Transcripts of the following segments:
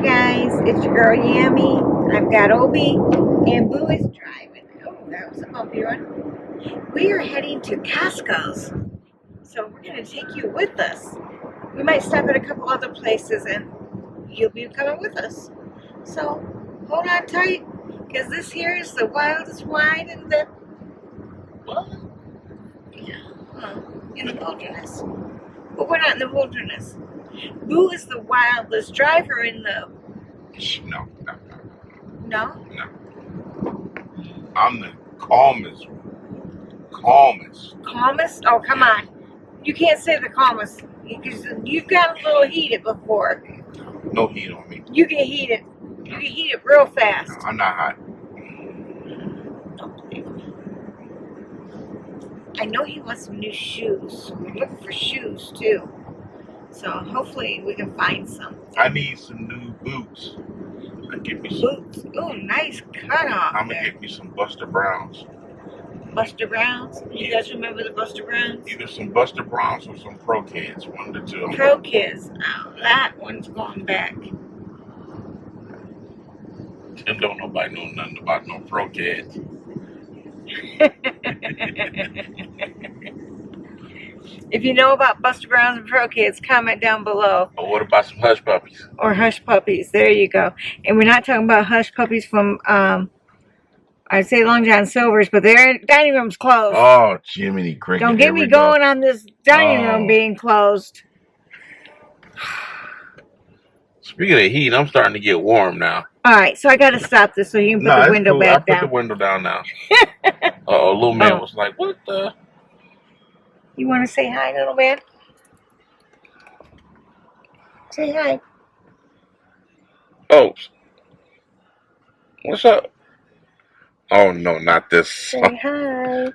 guys, it's your girl Yammi. I've got Obi and Boo is driving. Oh, that was a bumpy one. We are heading to Casco's, so we're going to take you with us. We might stop at a couple other places and you'll be coming with us. So hold on tight, because this here is the wildest ride in the in the wilderness. But we're not in the wilderness. Boo is the wildest driver in the... No. No? No. I'm the calmest. Calmest. Calmest? Oh, come on. You can't say the calmest. Because you've got a little heated before. No heat on me. You get heated. You get heated real fast. No, I'm not hot. I know he wants some new shoes. We're looking for shoes, too. So hopefully we can find some. I need some new boots. Get me some boots. Oh, nice cut off. I'm gonna get me some Buster Browns. Buster Browns? You guys remember the Buster Browns? Either some Buster Browns or some Pro Kids. One of the two. Pro Kids. Oh, that one's going back. And don't nobody know nothing about no Pro Kids. If you know about Buster Browns and Pro Kids, comment down below. Or what about some Hush Puppies? Or Hush Puppies. There you go. And we're not talking about Hush Puppies from, I'd say Long John Silver's, but their dining room's closed. Oh, Jiminy Cricket. Don't get me going on this dining room being closed. Speaking of heat, I'm starting to get warm now. Alright, so I got to stop this so you can put the window back down. I put the window down now. Little man was like, what the? You want to say hi, little man? Say hi. Oh. What's up? Oh, no, not this. Say hi.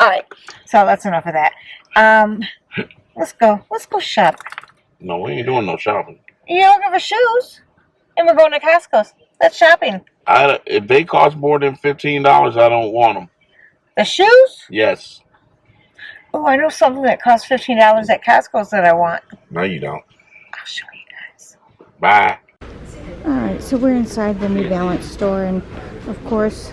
Alright, so that's enough of that. Let's go. Let's go shop. No, we ain't doing no shopping. You're looking for shoes? And we're going to Costco's. That's shopping. If they cost more than $15, I don't want them. The shoes? Yes. Oh, I know something that costs $15 at Costco's that I want. No, you don't. I'll show you guys. Bye. Alright, so we're inside the New Balance store, and of course,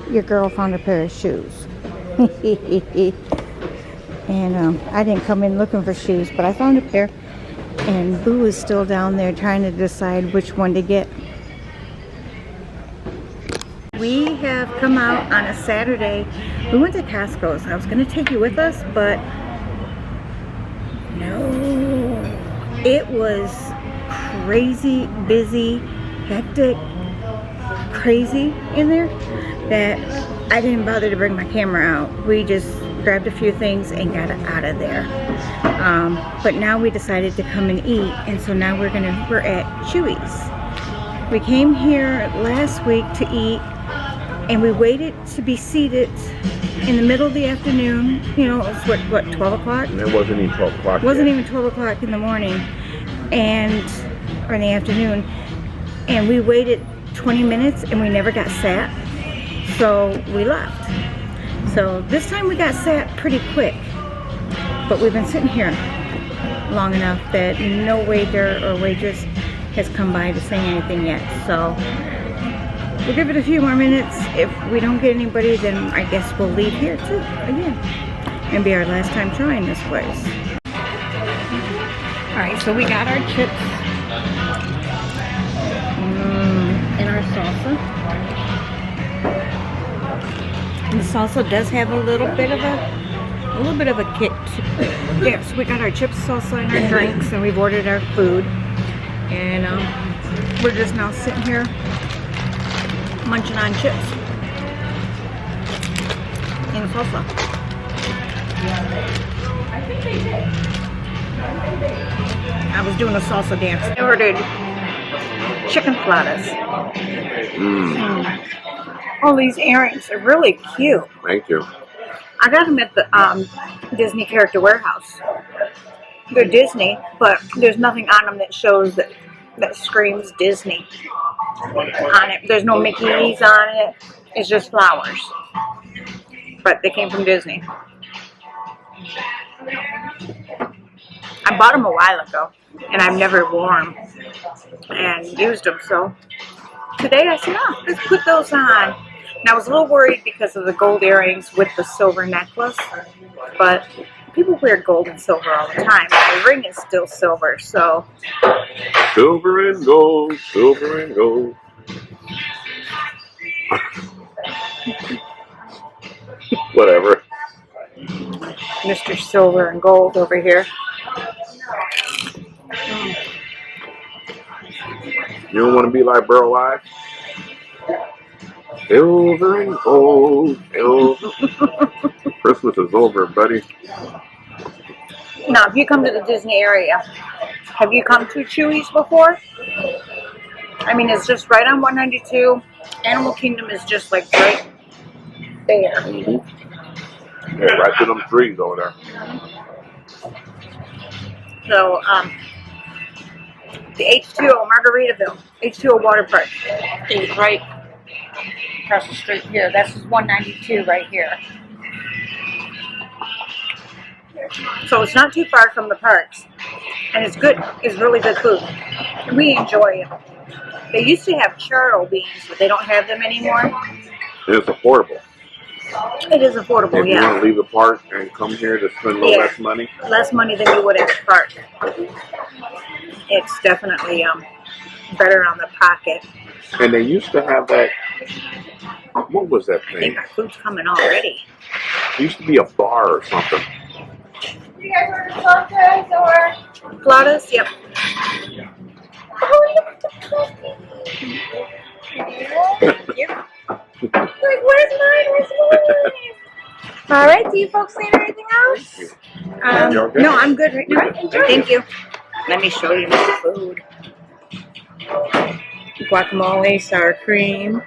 your girl found a pair of shoes. And I didn't come in looking for shoes, but I found a pair. And Boo is still down there trying to decide which one to get. We have come out on a Saturday. We went to Casco's. I was going to take you with us, but no. It was crazy, busy, hectic, crazy in there that I didn't bother to bring my camera out. We just grabbed a few things and got out of there. But now we decided to come and eat, and so now we're at Chuy'S. We came here last week to eat, and we waited to be seated in the middle of the afternoon. You know, it was what 12 o'clock? It wasn't even 12 o'clock. It wasn't even 12 o'clock in the morning, or in the afternoon, and we waited 20 minutes and we never got sat, so we left. So this time we got sat pretty quick, but we've been sitting here long enough that no waiter or waitress has come by to say anything yet. So we'll give it a few more minutes. If we don't get anybody, then I guess we'll leave here too again and be our last time trying this place. Alright, so we got our chips and our salsa. And the salsa does have a little bit of a kick. Yeah, so we got our chips, salsa, and our drinks, and we've ordered our food. And we're just now sitting here munching on chips and salsa. I was doing a salsa dance. I ordered chicken flautas. Oh, these earrings are really cute. Thank you. I got them at the Disney Character Warehouse. They're Disney, but there's nothing on them that shows that screams Disney on it. There's no Mickey's on it. It's just flowers. But they came from Disney. I bought them a while ago, and I've never worn them and used them. So today I said, oh, let's put those on. And I was a little worried because of the gold earrings with the silver necklace, but people wear gold and silver all the time. My ring is still silver, so. Silver and gold, silver and gold. Whatever. Mr. Silver and Gold over here. You don't want to be like Burl Live? Silver and gold, silver. Christmas is over, buddy. Now, if you come to the Disney area, have you come to Chuy'S before? I mean, it's just right on 192. Animal Kingdom is just like right there. Yeah, right to them trees over there. So, the H2O Margaritaville, H2O Water Park is right across the street here. That's 192 right here. So it's not too far from the parks, and it's good. It's really good food. We enjoy it. They used to have charro beans, but they don't have them anymore. It's affordable. It is affordable, If you want to leave the park and come here to spend a little less money. Less money than you would at the park. It's definitely better on the pocket. And they used to have that, what was that I think thing? our food's coming already. It used to be a bar or something. You guys order flautas or? Flautas, yep. Oh, look at the puppy. Thank you. Like, where's mine? Where's mine? All right, do you folks need anything else? No, I'm good right now. Thank you. Let me show you my food. Guacamole, sour cream,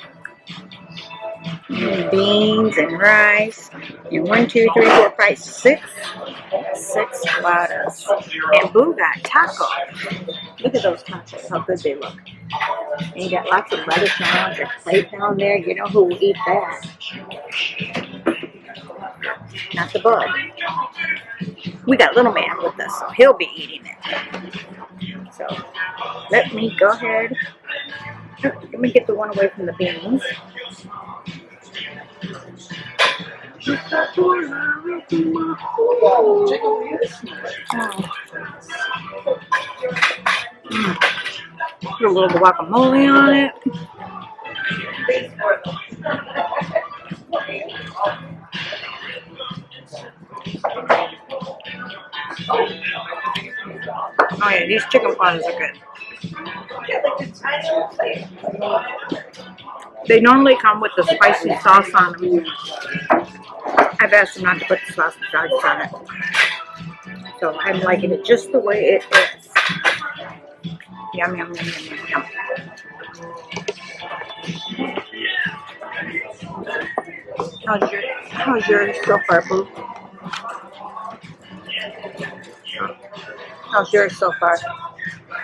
beans and rice, and 1, 2, 3, 4, 5, 6 flautas. And Boo got taco. Look at those tacos, how good they look. And you got lots of lettuce now on your plate down there. You know who will eat that? Not the bug. We got Little Man with us, so he'll be eating it. So let me go ahead. Let me get the one away from the beans. Put a little guacamole on it. Oh yeah, these chicken flautas are good. They normally come with the spicy sauce on them. I've asked them not to put the sausage sauce on it. So I'm liking it just the way it is. Yum, yum, yum, yum, yum, yum. How's yours so far, Boo? How's yours so far?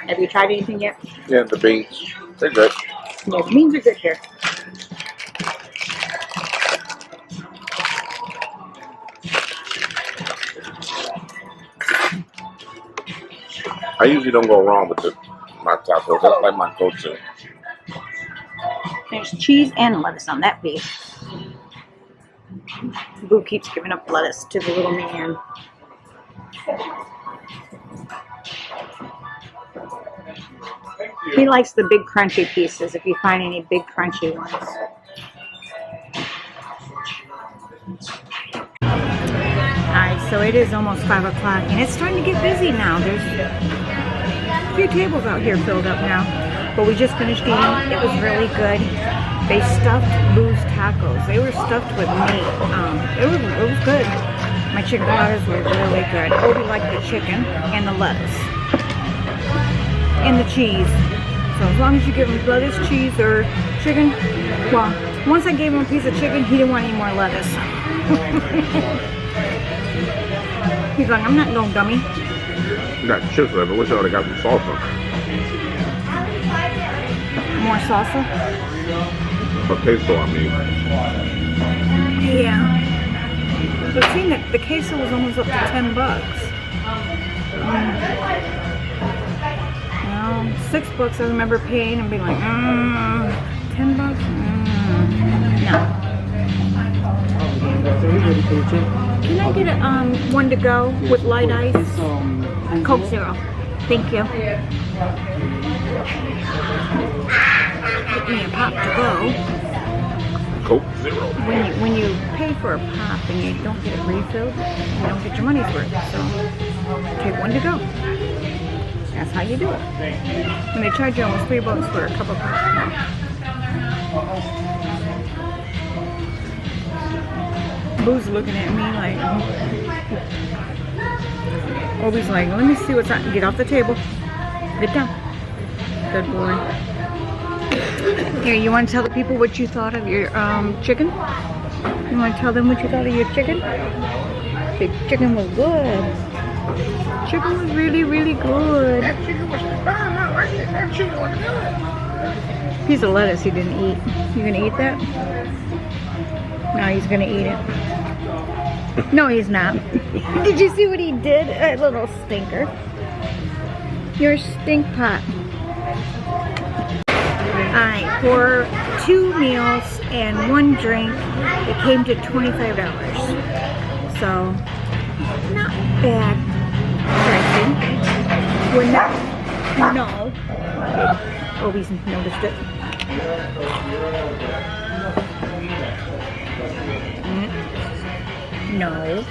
Have you tried anything yet? Yeah, the beans. They're good. Yeah, the beans are good here. I usually don't go wrong with my tacos. That's like my go-to. There's cheese and lettuce on that beef. Boo keeps giving up lettuce to the little man. He likes the big crunchy pieces if you find any big crunchy ones. Alright, so it is almost 5 o'clock and it's starting to get busy now. There's a few tables out here filled up now. But we just finished eating. It was really good. They stuffed Boo's tacos. They were stuffed with meat. It was good. My chicken flautas were really good. Obi liked the chicken and the lettuce. And the cheese. So as long as you give him lettuce, cheese, or chicken, well, once I gave him a piece of chicken, he didn't want any more lettuce. He's like, I'm not no dummy. You got chips left. I wish I would have got some salsa. More salsa? Or queso, I mean. Yeah. But seeing that the queso was almost up to $10. $6 I remember paying and being like, $10? No. Can I get a one to go with light ice? Coke Zero. Thank you. Get me a pop to go. Coke Zero. When you pay for a pop and you don't get it refilled, you don't get your money's worth. So take one to go. That's how you do it. When they charge you almost $3 for a cup of pop. Boo's looking at me like, Obi's like, let me see what's on. Get off the table. Get down. Good boy. Here, you want to tell the people what you thought of your chicken? You want to tell them what you thought of your chicken? The chicken was good. Chicken was really, really good. That chicken was that chicken was good. Piece of lettuce he didn't eat. You gonna eat that? No, he's gonna eat it. No, he's not. Did you see what he did? A little stinker. You're a stink pot. Alright, for 2 meals and 1 drink, it came to $25. So, not bad pricing. We're not, no. Obi's noticed it. No.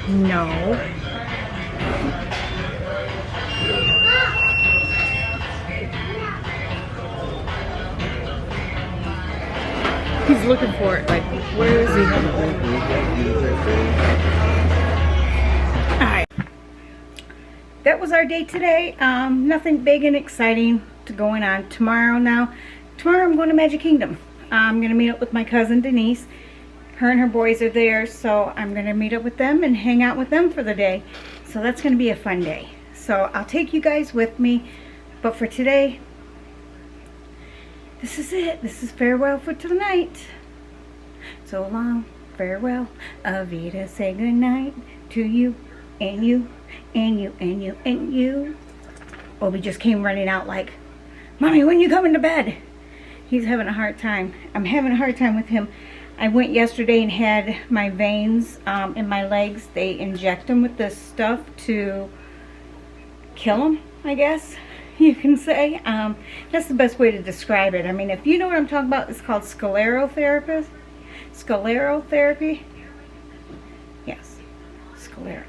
No. He's looking for it, like, where is he? Alright. That was our day today. Nothing big and exciting going on. Tomorrow I'm going to Magic Kingdom. I'm going to meet up with my cousin Denise. Her and her boys are there, so I'm going to meet up with them and hang out with them for the day. So that's going to be a fun day. So I'll take you guys with me. But for today, this is it. This is farewell for tonight. So long, farewell, Avita, say goodnight to you, and you, and you, and you, and you. Obi just came running out like, Mommy, when you coming to bed? He's having a hard time. I'm having a hard time with him. I went yesterday and had my veins in my legs. They inject them with this stuff to kill them, I guess you can say. That's the best way to describe it. I mean, if you know what I'm talking about, it's called sclerotherapy. Sclerotherapy. Yes, sclero.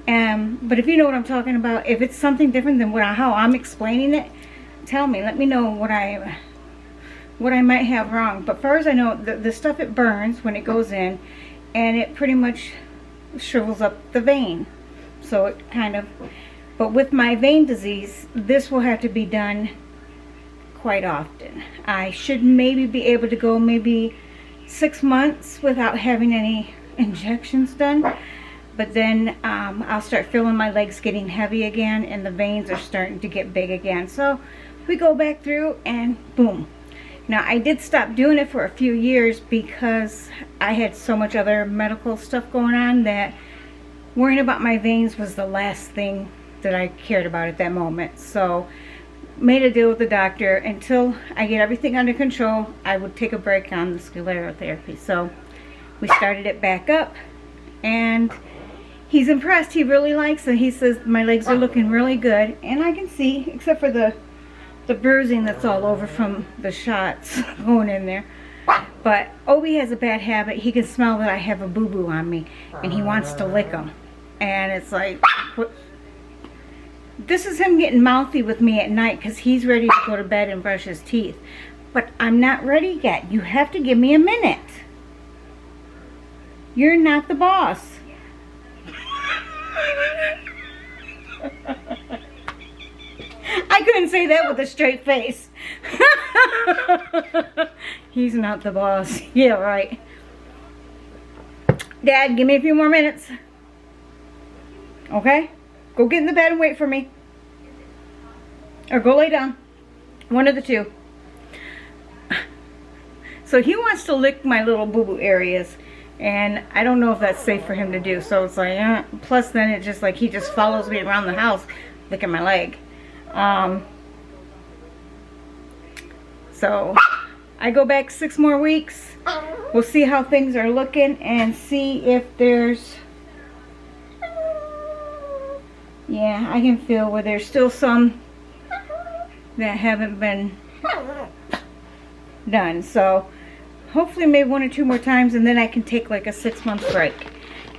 But if you know what I'm talking about, if it's something different than how I'm explaining it, tell me. Let me know what I might have wrong. But first, I know the stuff, it burns when it goes in, and it pretty much shrivels up the vein. So it kind of, but with my vein disease, this will have to be done quite often. I should maybe be able to go maybe 6 months without having any injections done. But then I'll start feeling my legs getting heavy again, and the veins are starting to get big again. So we go back through and boom. Now, I did stop doing it for a few years because I had so much other medical stuff going on that worrying about my veins was the last thing that I cared about at that moment. So made a deal with the doctor. Until I get everything under control, I would take a break on the sclerotherapy. So we started it back up, and he's impressed. He really likes it. He says my legs are looking really good, and I can see, except for the bruising that's all over from the shots going in there. But Obi has a bad habit. He can smell that I have a boo-boo on me, and he wants to lick them. And it's like, this is him getting mouthy with me at night because he's ready to go to bed and brush his teeth. But I'm not ready yet. You have to give me a minute. You're not the boss. I couldn't say that with a straight face. He's not the boss. Yeah, right. Dad, give me a few more minutes. Okay? Go get in the bed and wait for me. Or go lay down. One of the two. So he wants to lick my little boo-boo areas. And I don't know if that's safe for him to do. So it's like, plus then it just like, he just follows me around the house licking my leg. So I go back 6 more weeks. We'll see how things are looking and see if there's, yeah, I can feel where there's still some that haven't been done. So hopefully maybe 1 or 2 more times, and then I can take like a 6-month break.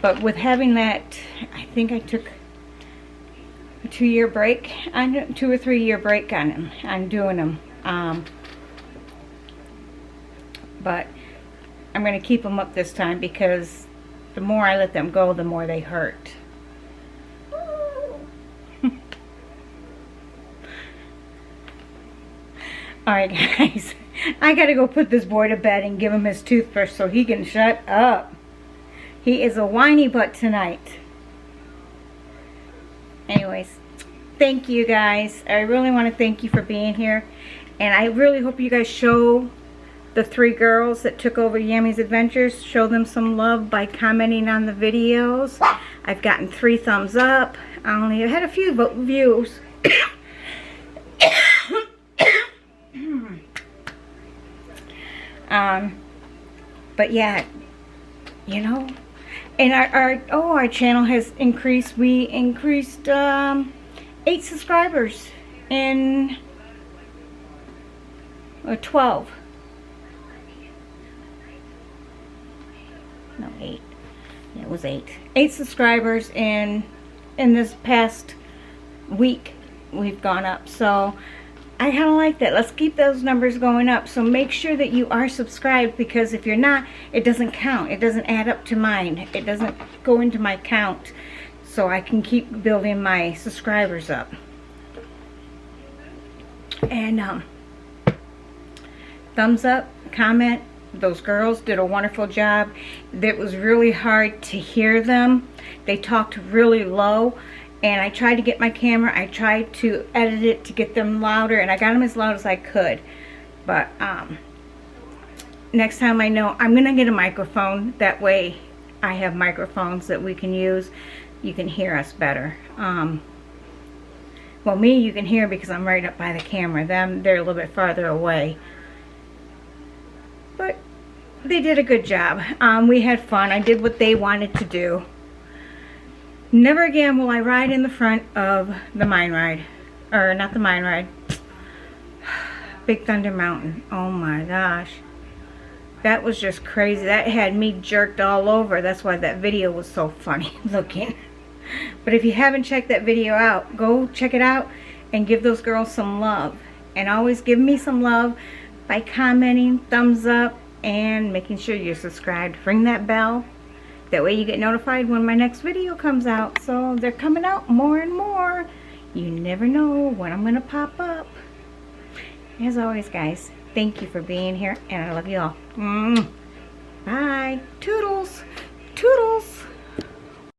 But with having that, I think I took a 2-year break, 2 or 3 year break on doing them. But I'm going to keep them up this time, because the more I let them go, the more they hurt. Alright guys, I gotta go put this boy to bed and give him his toothbrush so he can shut up. He is a whiny butt tonight. Anyways, thank you guys. I really want to thank you for being here. And I really hope you guys show the 3 girls that took over Yammi's Adventures, show them some love by commenting on the videos. I've gotten 3 thumbs up. I only had a few views. But yeah, you know, and our channel has increased. We increased 8 subscribers in 12. No, 8. Yeah, it was 8. 8 subscribers in this past week. We've gone up, so I kind of like that. Let's keep those numbers going up. So make sure that you are subscribed, because if you're not, it doesn't count. It doesn't add up to mine. It doesn't go into my count, so I can keep building my subscribers up. And thumbs up, comment. Those girls did a wonderful job. It was really hard to hear them. They talked really low. And I tried to get my camera, I tried to edit it to get them louder, and I got them as loud as I could. But next time I know, I'm going to get a microphone. That way I have microphones that we can use. You can hear us better. Well, me you can hear because I'm right up by the camera. Them, they're a little bit farther away. But they did a good job. We had fun. I did what they wanted to do. Never again will I ride in the front of the mine ride. Or not the mine ride. Big Thunder Mountain. Oh my gosh. That was just crazy. That had me jerked all over. That's why that video was so funny looking. But if you haven't checked that video out, go check it out and give those girls some love. And always give me some love by commenting, thumbs up, and making sure you're subscribed. Ring that bell. That way you get notified when my next video comes out. So they're coming out more and more. You never know when I'm going to pop up. As always, guys, thank you for being here. And I love you all. Bye. Toodles. Toodles.